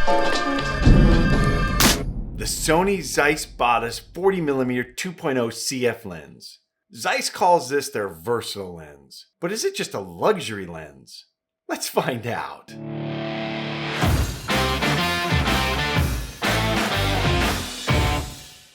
The Sony Zeiss Batis 40mm 2.0 CF lens. Zeiss calls this their versatile lens. But is it just a luxury lens? Let's find out.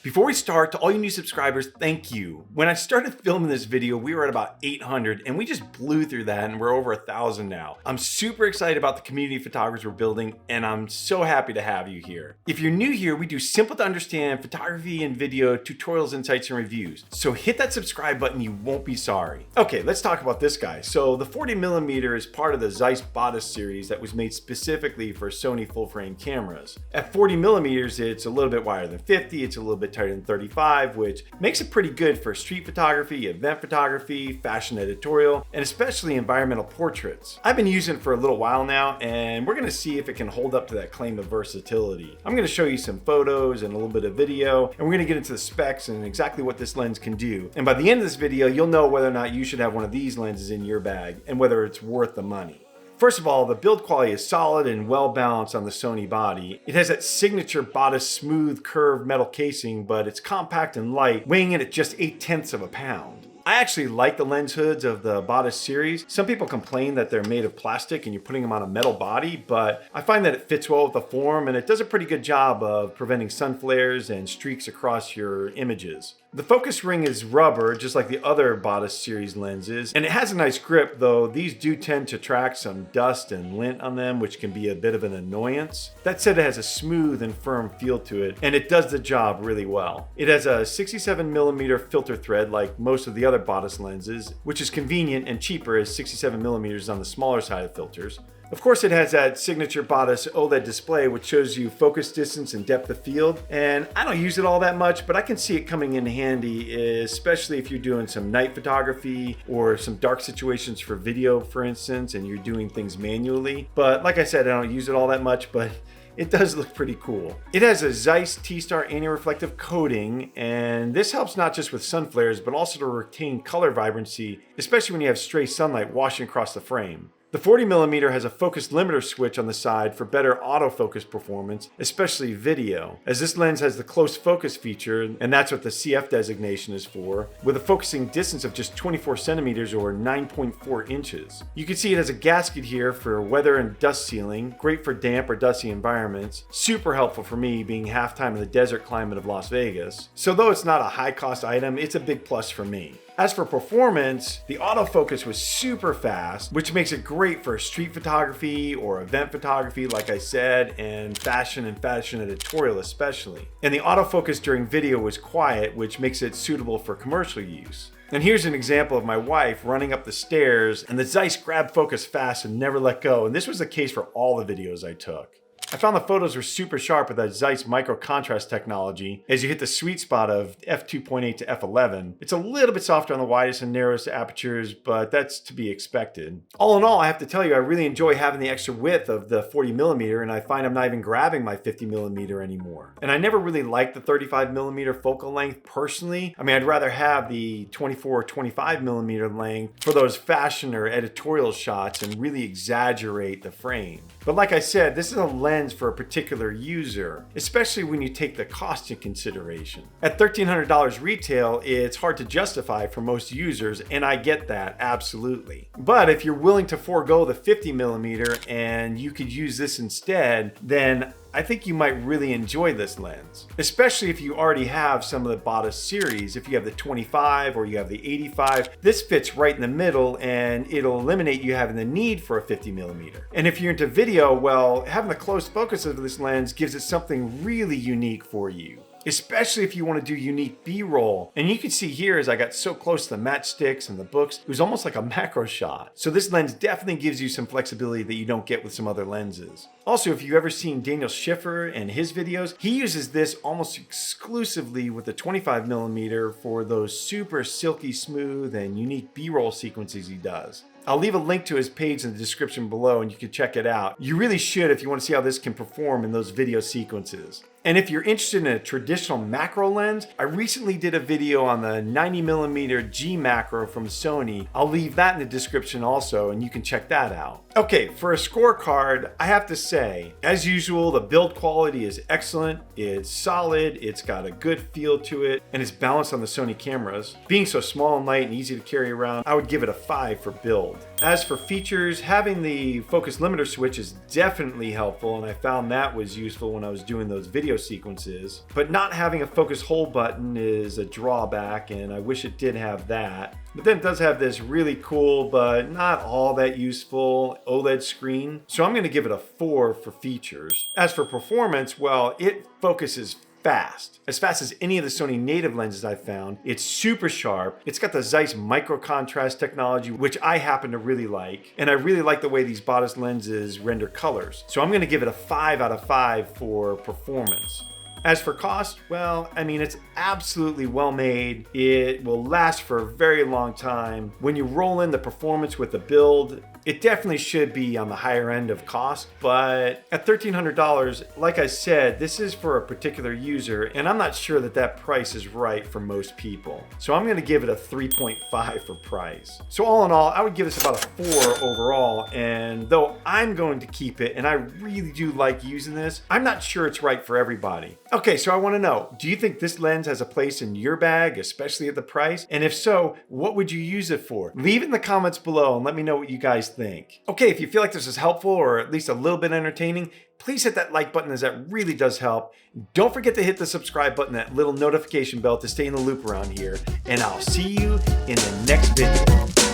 Before we start, to all you new subscribers, thank you. When I started filming this video, we were at about 800 and we just blew through that and we're over 1,000 now. I'm super excited about the community of photographers we're building and I'm so happy to have you here. If you're new here, we do simple to understand photography and video tutorials, insights, and reviews. So hit that subscribe button, you won't be sorry. Okay, let's talk about this guy. So the 40mm is part of the Zeiss Batis series that was made specifically for Sony full frame cameras. At 40mm, it's a little bit wider than 50, it's a little bit tighter than 35, which makes it pretty good for street photography, event photography, fashion editorial, and especially environmental portraits. I've been using it for a little while now, and we're gonna see if it can hold up to that claim of versatility. I'm gonna show you some photos and a little bit of video, and we're gonna get into the specs and exactly what this lens can do. And by the end of this video, you'll know whether or not you should have one of these lenses in your bag and whether it's worth the money. First of all, the build quality is solid and well balanced on the Sony body. It has that signature Batis smooth curved metal casing, but it's compact and light, weighing in at just 0.8 of a pound. I actually like the lens hoods of the Batis series. Some people complain that they're made of plastic and you're putting them on a metal body, but I find that it fits well with the form and it does a pretty good job of preventing sun flares and streaks across your images. The focus ring is rubber, just like the other Batis series lenses, and it has a nice grip, though these do tend to track some dust and lint on them, which can be a bit of an annoyance. That said, it has a smooth and firm feel to it, and it does the job really well. It has a 67mm filter thread like most of the other Batis lenses, which is convenient and cheaper as 67mm is on the smaller side of filters. Of course, it has that signature Batis OLED display, which shows you focus distance and depth of field. And I don't use it all that much, but I can see it coming in handy, especially if you're doing some night photography or some dark situations for video, for instance, and you're doing things manually. But like I said, I don't use it all that much, but it does look pretty cool. It has a Zeiss T-Star anti-reflective coating, and this helps not just with sun flares, but also to retain color vibrancy, especially when you have stray sunlight washing across the frame. The 40mm has a focus limiter switch on the side for better autofocus performance, especially video, as this lens has the close focus feature, and that's what the CF designation is for, with a focusing distance of just 24 centimeters or 9.4 inches. You can see it has a gasket here for weather and dust sealing, great for damp or dusty environments, super helpful for me being half-time in the desert climate of Las Vegas. So though it's not a high-cost item, it's a big plus for me. As for performance, the autofocus was super fast, which makes it great for street photography or event photography, like I said, and fashion editorial especially. And the autofocus during video was quiet, which makes it suitable for commercial use. And here's an example of my wife running up the stairs, and the Zeiss grabbed focus fast and never let go, and this was the case for all the videos I took. I found the photos were super sharp with that Zeiss micro contrast technology as you hit the sweet spot of f2.8 to f11. It's a little bit softer on the widest and narrowest apertures, but that's to be expected. All in all, I have to tell you, I really enjoy having the extra width of the 40mm, and I find I'm not even grabbing my 50mm anymore. And I never really liked the 35mm focal length personally. I mean, I'd rather have the 24 or 25mm length for those fashion or editorial shots and really exaggerate the frame. But like I said, this is a lens for a particular user, especially when you take the cost into consideration. At $1,300 retail, it's hard to justify for most users, and I get that, absolutely. But if you're willing to forego the 50mm and you could use this instead, then I think you might really enjoy this lens, especially if you already have some of the Batis series. If you have the 25 or you have the 85, this fits right in the middle and it'll eliminate you having the need for a 50mm. And if you're into video, well, having the close focus of this lens gives it something really unique for you, especially if you want to do unique B-roll. And you can see here as I got so close to the matchsticks and the books, it was almost like a macro shot. So this lens definitely gives you some flexibility that you don't get with some other lenses. Also, if you've ever seen Daniel Schiffer and his videos, he uses this almost exclusively with the 25mm for those super silky smooth and unique B-roll sequences he does. I'll leave a link to his page in the description below and you can check it out. You really should if you want to see how this can perform in those video sequences. And if you're interested in a traditional macro lens, I recently did a video on the 90mm G macro from Sony. I'll leave that in the description also, and you can check that out. Okay, for a scorecard, I have to say, as usual, the build quality is excellent. It's solid, it's got a good feel to it, and it's balanced on the Sony cameras. Being so small and light and easy to carry around, I would give it a 5 for build. As for features, having the focus limiter switch is definitely helpful, and I found that was useful when I was doing those video sequences. But not having a focus hold button is a drawback, and I wish it did have that. But then it does have this really cool, but not all that useful OLED screen. So I'm gonna give it a 4 for features. As for performance, well, it focuses fast. As fast as any of the Sony native lenses I've found. It's super sharp. It's got the Zeiss micro contrast technology, which I happen to really like. And I really like the way these Batis lenses render colors. So I'm gonna give it a 5 out of 5 for performance. As for cost, well, I mean, it's absolutely well made. It will last for a very long time. When you roll in the performance with the build, it definitely should be on the higher end of cost, but at $1,300, like I said, this is for a particular user, and I'm not sure that that price is right for most people. So I'm gonna give it a 3.5 for price. So all in all, I would give this about a 4 overall, and though I'm going to keep it, and I really do like using this, I'm not sure it's right for everybody. Okay, so I wanna know, do you think this lens has a place in your bag, especially at the price? And if so, what would you use it for? Leave it in the comments below and let me know what you guys think. Okay, if you feel like this is helpful or at least a little bit entertaining, please hit that like button, as that really does help. Don't forget to hit the subscribe button, that little notification bell, to stay in the loop around here, and I'll see you in the next video.